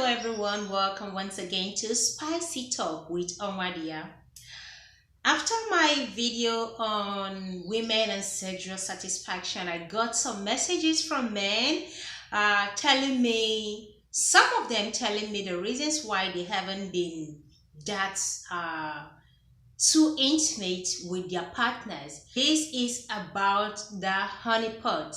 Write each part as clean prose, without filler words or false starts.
everyone, welcome once again to Spicy Talk with Onwadia. After my video on women and sexual satisfaction, I got some messages from men telling me, some of them telling me the reasons why they haven't been that too intimate with their partners. This is about the honeypot,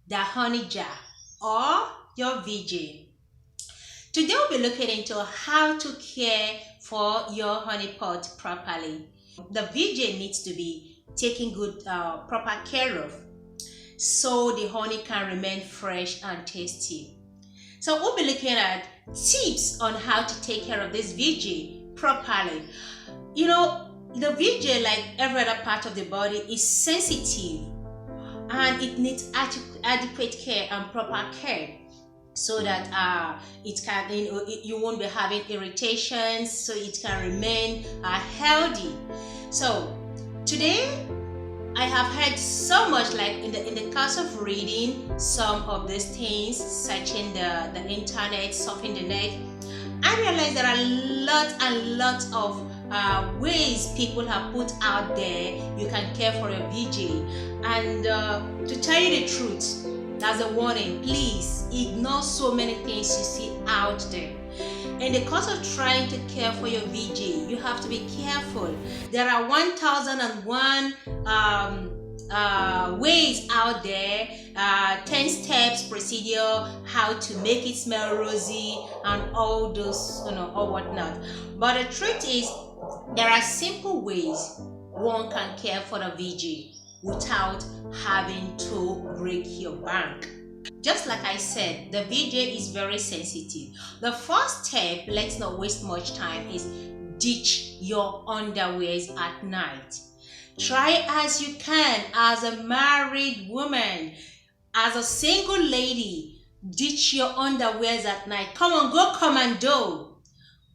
the honey jar, or your VJ. Today we'll be looking into how to care for your honey pot properly. The VJ needs to be taken good, proper care of, so the honey can remain fresh and tasty. So we'll be looking at tips on how to take care of this VJ properly. You know, the VJ, like every other part of the body, is sensitive and it needs adequate care and proper care, so that it can, you won't be having irritations, so it can remain healthy. So today I have heard so much, like in the course of reading some of these things, searching the internet, surfing the net, I realized there are lots of ways people have put out there you can care for your VJ. And to tell you the truth, that's a warning, please ignore so many things you see out there. In the course of trying to care for your VJ, you have to be careful. There are 1001 ways out there, 10 steps procedure, how to make it smell rosy, and all those, or whatnot. But the truth is, there are simple ways one can care for the VJ without having to break your bank. Just like I said, the VJ is very sensitive. The first step, let's not waste much time, is ditch your underwears at night. Try as you can, as a married woman, as a single lady, ditch your underwears at night. Come on, go commando.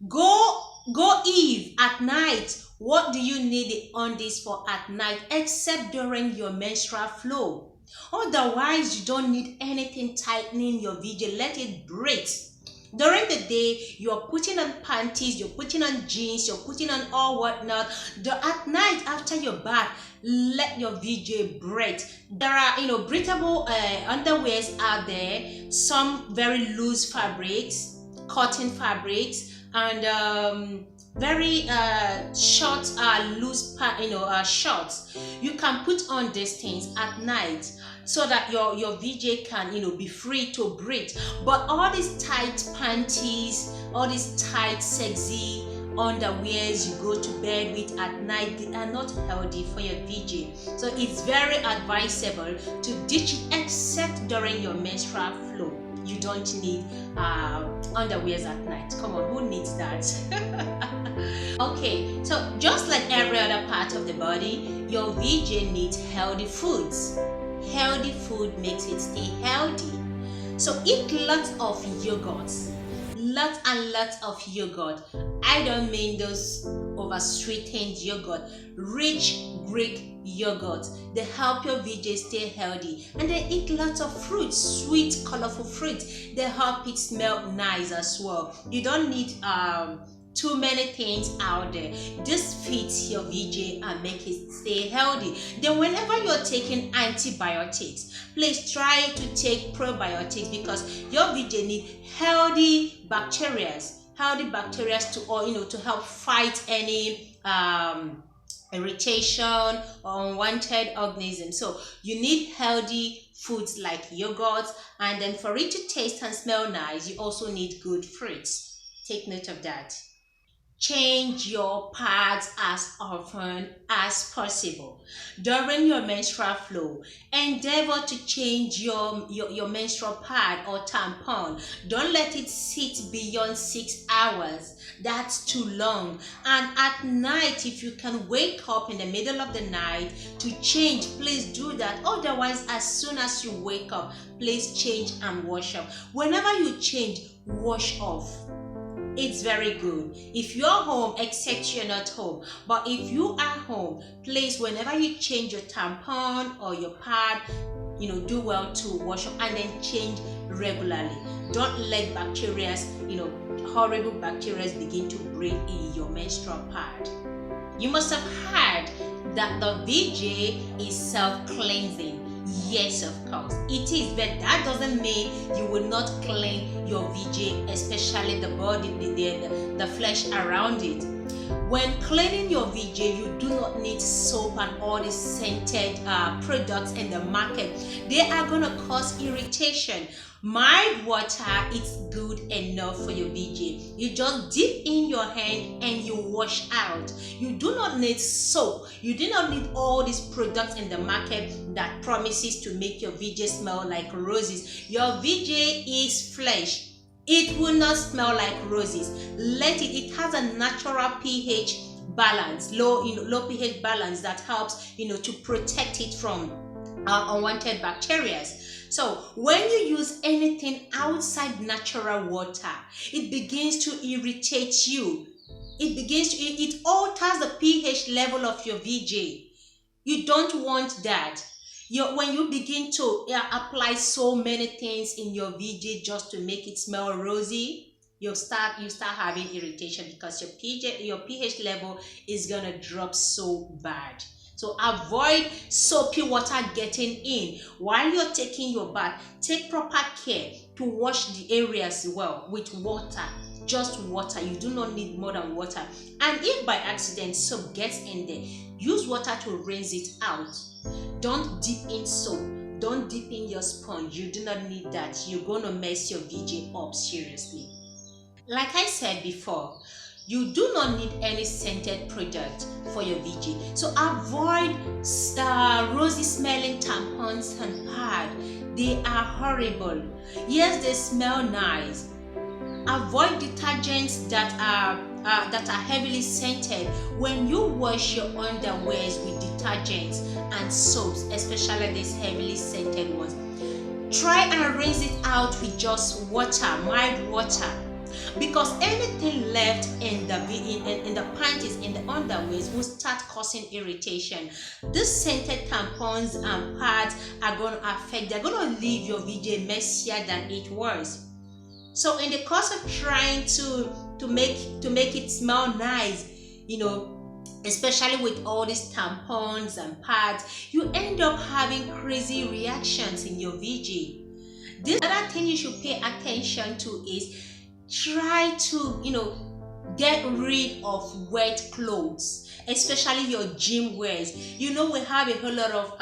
Go Eve at night. What do you need the undies for at night except during your menstrual flow? Otherwise, you don't need anything tightening your VJ. Let it breathe. During the day, you're putting on panties, you're putting on jeans, you're putting on all whatnot. At night, after your bath, let your VJ breathe. There are, breathable underwears out there. Some very loose fabrics, cotton fabrics, and very short, loose, shorts. You can put on these things at night, so that your VJ can, be free to breathe. But all these tight panties, all these tight, sexy underwears you go to bed with at night, they are not healthy for your VJ. So it's very advisable to ditch it except during your menstrual flow. You don't need underwears at night. Come on, who needs that? Okay, so just like every other part of the body, your VJ needs healthy foods. Healthy food makes it stay healthy. So eat lots of yogurts. Lots and lots of yogurt. I don't mean those over sweetened yogurt. Rich Greek yogurt. They help your VJ stay healthy. And they eat lots of fruits, sweet, colorful fruits. They help it smell nice as well. You don't need too many things out there. Just feed your VJ and make it stay healthy. Then whenever you're taking antibiotics, please try to take probiotics, because your VJ need healthy bacteria to help fight any irritation or unwanted organisms. So you need healthy foods like yogurt, and then for it to taste and smell nice, you also need good fruits. Take note of that. Change your pads as often as possible. During your menstrual flow, endeavor to change your menstrual pad or tampon. Don't let it sit beyond 6 hours. That's too long. And at night, if you can wake up in the middle of the night to change, please do that. Otherwise, as soon as you wake up, please change and wash up. Whenever you change, wash off. It's very good. If you're home, except you're not home, but if you are home, please, whenever you change your tampon or your pad, do well to wash up and then change regularly. Don't let bacteria, horrible bacteria begin to breed in your menstrual pad. You must have heard that the VJ is self-cleansing. Yes, of course, it is, but that doesn't mean you will not clean your VJ, especially the body, the flesh around it. When cleaning your VJ, you do not need soap and all these scented products in the market. They are going to cause irritation. Mild water is good enough for your VJ. You just dip in your hand and you wash out. You do not need soap. You do not need all these products in the market that promises to make your VJ smell like roses. Your VJ is flesh. It will not smell like roses. Let it. It has a natural pH balance, low pH balance that helps to protect it from unwanted bacteria. So when you use anything outside natural water, it begins to irritate you. It alters the pH level of your VJ. You don't want that. When you begin to apply so many things in your VJ just to make it smell rosy, you start having irritation because your pH level is gonna drop so bad. So avoid soapy water getting in. While you're taking your bath, take proper care to wash the areas well with water. Just water. You do not need more than water. And if by accident soap gets in there, use water to rinse it out. Don't dip in soap. Don't dip in your sponge. You do not need that. You're going to mess your VJ up seriously. Like I said before, you do not need any scented product for your VJ. So avoid rosy smelling tampons and pads. They are horrible. Yes, they smell nice. Avoid detergents that are heavily scented. When you wash your underwears with detergents and soaps, especially these heavily scented ones, try and rinse it out with just water, mild water. Because anything left in the panties, in the underwears, will start causing irritation. These scented tampons and pads are going to affect. They're going to leave your VJ messier than it was. So in the course of trying to make it smell nice, especially with all these tampons and pads, you end up having crazy reactions in your VJ. This other thing you should pay attention to is try to get rid of wet clothes, especially your gym wears. We have a whole lot of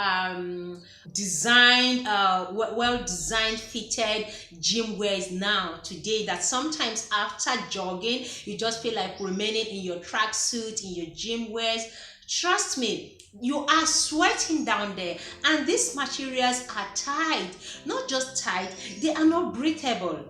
well designed fitted gym wears now today that sometimes after jogging you just feel like remaining in your tracksuit, in your gym wears. Trust me, you are sweating down there, and these materials are tight. Not just tight, they are not breathable.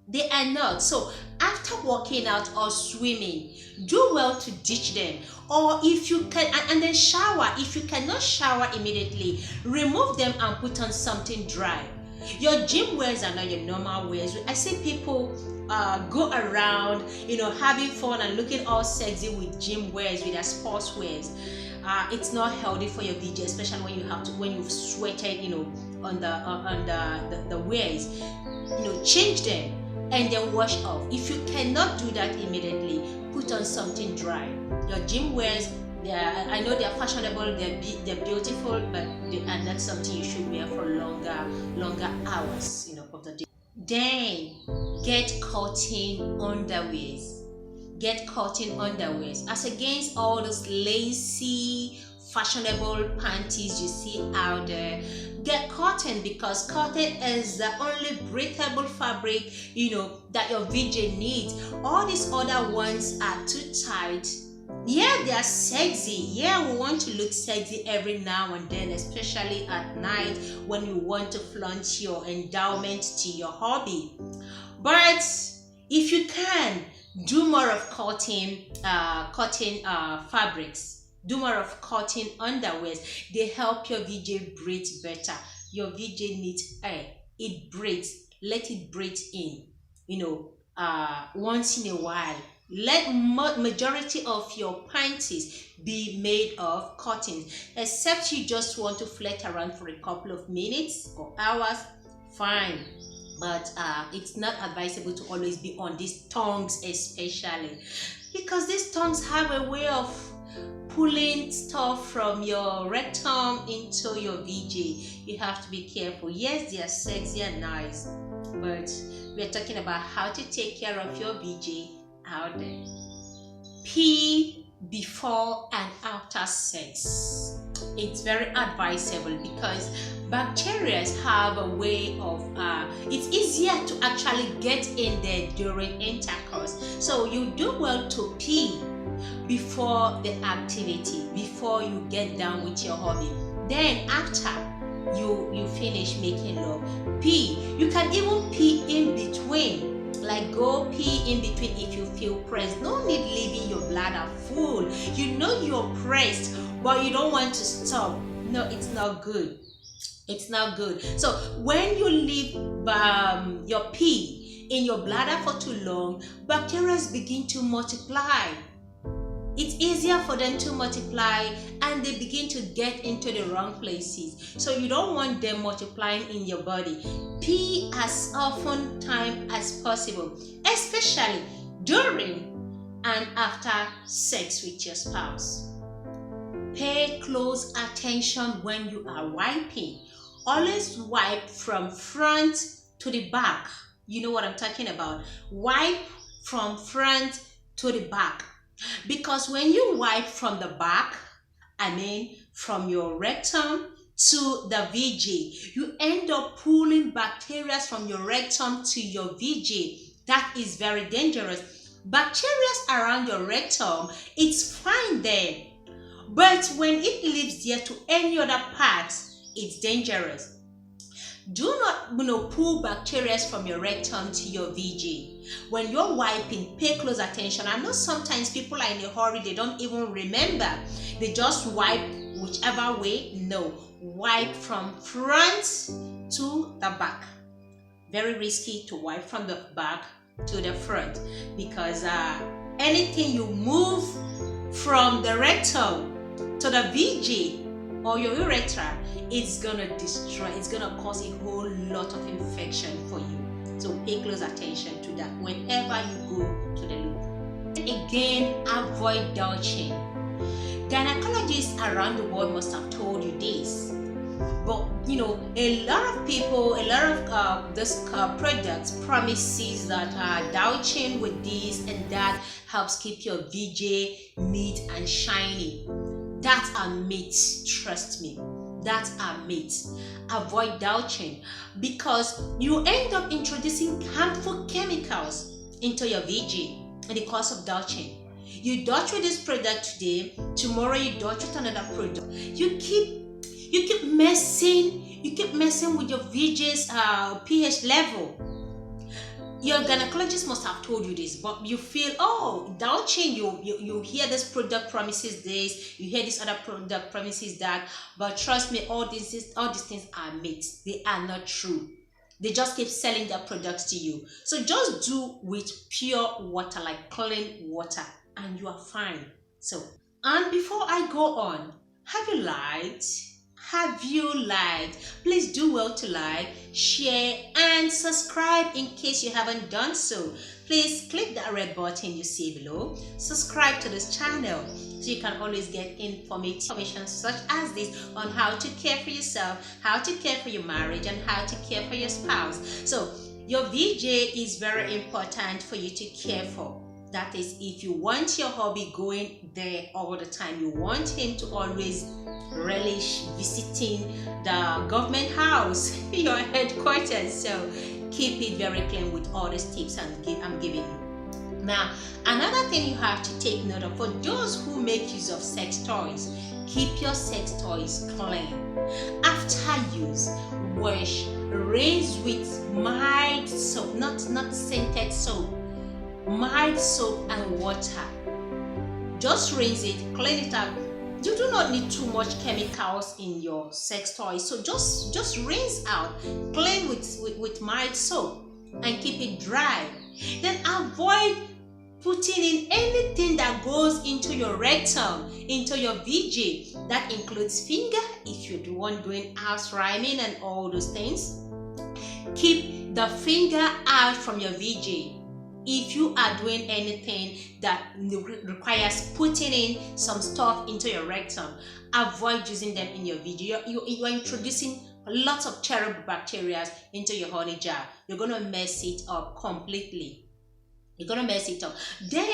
They are not. So after working out or swimming, do well to ditch them. Or if you can, and then shower. If you cannot shower immediately, remove them and put on something dry. Your gym wears are not your normal wears. I see people go around, having fun and looking all sexy with gym wears, with their sports wears. It's not healthy for your VJ, especially when you've sweated, on the wears. Change them and then wash off. If you cannot do that immediately, put on something dry. Your gym wears, I know they're fashionable, they're beautiful, but they are not something you should wear for longer hours, of the day. Then get cotton underwears. Get cotton underwears as against all those lacy, fashionable panties you see out there. Get cotton, because cotton is the only breathable fabric that your VJ needs. All these other ones are too tight. Yeah, they are sexy. Yeah, we want to look sexy every now and then, especially at night when you want to flaunt your endowment to your hobby. But if you can, do more of cotton fabrics. Do more of cotton underwears. They help your VJ breathe better. Your VJ needs air. It breathes. Let it breathe in. Once in a while. Let majority of your panties be made of cotton. Except you just want to flit around for a couple of minutes or hours. Fine. but it's not advisable to always be on these tongues, especially because these tongues have a way of pulling stuff from your rectum into your VJ. You have to be careful. Yes, they are sexy and nice, but we're talking about how to take care of your VJ out there. Pee before and after sex. It's very advisable because bacteria have a way of it's easier to actually get in there during intercourse. So you do well to pee before the activity, before you get down with your hobby. Then after you finish making love, pee. You can even pee in between, like go pee in between if you feel pressed. No need leaving your bladder full. You know you're pressed, but you don't want to stop. No, it's not good. It's not good. So when you leave your pee in your bladder for too long, bacteria begin to multiply. It's easier for them to multiply and they begin to get into the wrong places. So you don't want them multiplying in your body. Pee as often time as possible, especially during and after sex with your spouse. Pay close attention when you are wiping. Always wipe from front to the back. You know what I'm talking about. Wipe from front to the back. Because when you wipe from the back, from your rectum to the VJ, you end up pulling bacteria from your rectum to your VJ. That is very dangerous. Bacteria around your rectum, it's fine there. But when it leaves there to any other part, it's dangerous. Do not pull bacteria from your rectum to your VJ. When you're wiping, pay close attention. I know sometimes people are in a hurry, they don't even remember. They just wipe whichever way. No, wipe from front to the back. Very risky to wipe from the back to the front because anything you move from the rectum to the VJ or your urethra, it's gonna destroy, it's gonna cause a whole lot of infection for you. So pay close attention to that whenever you go to the loo. Again, avoid douching. Gynecologists around the world must have told you this, but a lot of people, a lot of this products promises that douching with this and that helps keep your VJ neat and shiny. That's a myth, trust me. That's a myth. Avoid douching because you end up introducing harmful chemicals into your VJ in the course of douching. You douche with this product today, tomorrow you douche with another product. You keep messing with your VJ's pH level. Your gynecologist must have told you this, but you feel, douching, you hear this product promises this, you hear this other product promises that, but trust me, all these things are myths. They are not true. They just keep selling their products to you. So just do with pure water, like clean water, and you are fine. So, and before I go on, have you liked? Please do well to like, share, and subscribe in case you haven't done so. Please click that red button you see below. Subscribe to this channel so you can always get information such as this on how to care for yourself, how to care for your marriage, and how to care for your spouse. So your VJ is very important for you to care for. That is, if you want your hobby going there all the time, you want him to always relish visiting the government house, your headquarters. So keep it very clean with all these tips I'm giving you. Now, another thing you have to take note of, for those who make use of sex toys, keep your sex toys clean. After use, wash, rinse with mild soap, not scented soap. Mild soap and water. Just rinse it, clean it up. You do not need too much chemicals in your sex toys, so just rinse out, clean with mild soap, and keep it dry. Then avoid putting in anything that goes into your rectum, into your VJ. That includes finger if you're the one doing house rhyming and all those things. Keep the finger out from your VJ. If you are doing anything that requires putting in some stuff into your rectum, avoid using them in your VJ. You're introducing lots of terrible bacteria into your honey jar. You're going to mess it up completely. You're going to mess it up. Then,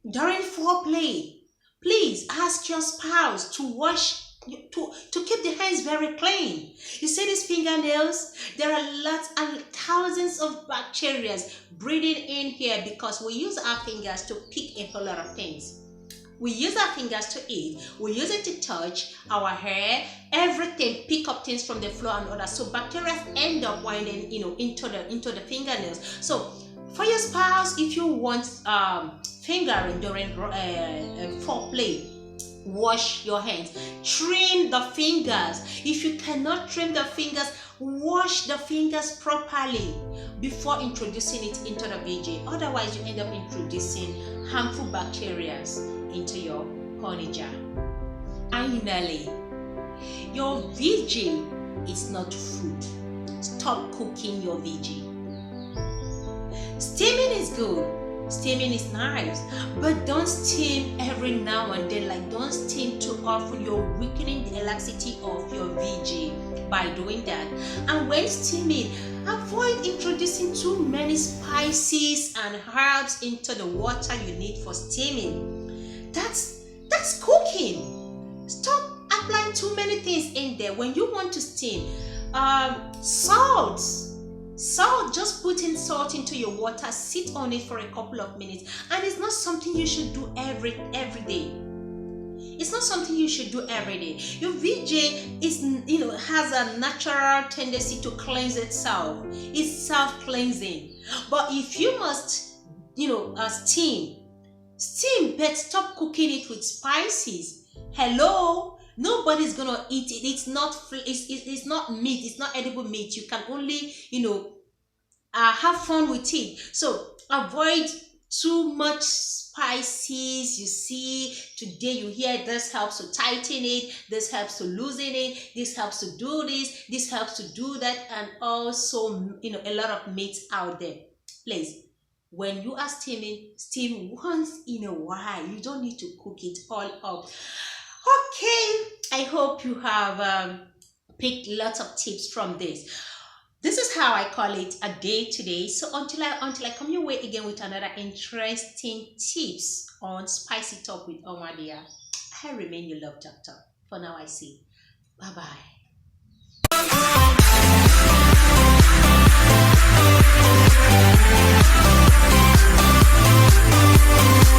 during foreplay, please ask your spouse to wash, to keep the hands very clean. You see these fingernails? There are lots and thousands of bacteria breeding in here because we use our fingers to pick a whole lot of things. We use our fingers to eat. We use it to touch our hair, everything, pick up things from the floor and others. So bacteria end up winding, into the fingernails. So for your spouse, if you want fingering during foreplay, wash your hands. Trim the fingers. If you cannot trim the fingers, wash the fingers properly before introducing it into the VJ. Otherwise, you end up introducing harmful bacteria into your honey jar. Finally, your VJ is not food. Stop cooking your VJ. Steaming is good. Steaming is nice, but don't steam every now and then. Like, don't steam too often. You're weakening the elasticity of your VJ by doing that. And when steaming, avoid introducing too many spices and herbs into the water you need for steaming. That's cooking. Stop applying too many things in there. When you want to steam, Salt, just put in salt into your water, sit on it for a couple of minutes, and it's not something you should do every day. It's not something you should do every day. Your VJ has a natural tendency to cleanse itself. It's self-cleansing. But if you must, steam, but stop cooking it with spices. Hello? Nobody's gonna eat it. It's not meat. It's not edible meat. You can only have fun with it. So avoid too much spices. You see, today you hear this helps to tighten it, this helps to loosen it, this helps to do this helps to do that, and also a lot of meat out there. Please, when you are steaming, steam once in a while. You don't need to cook it all up. Okay, I hope you have picked lots of tips from this. This is how I call it a day today. So until I come your way again with another interesting tips on Spicy Talk with Omadia, I remain your love doctor. For now, I say bye-bye.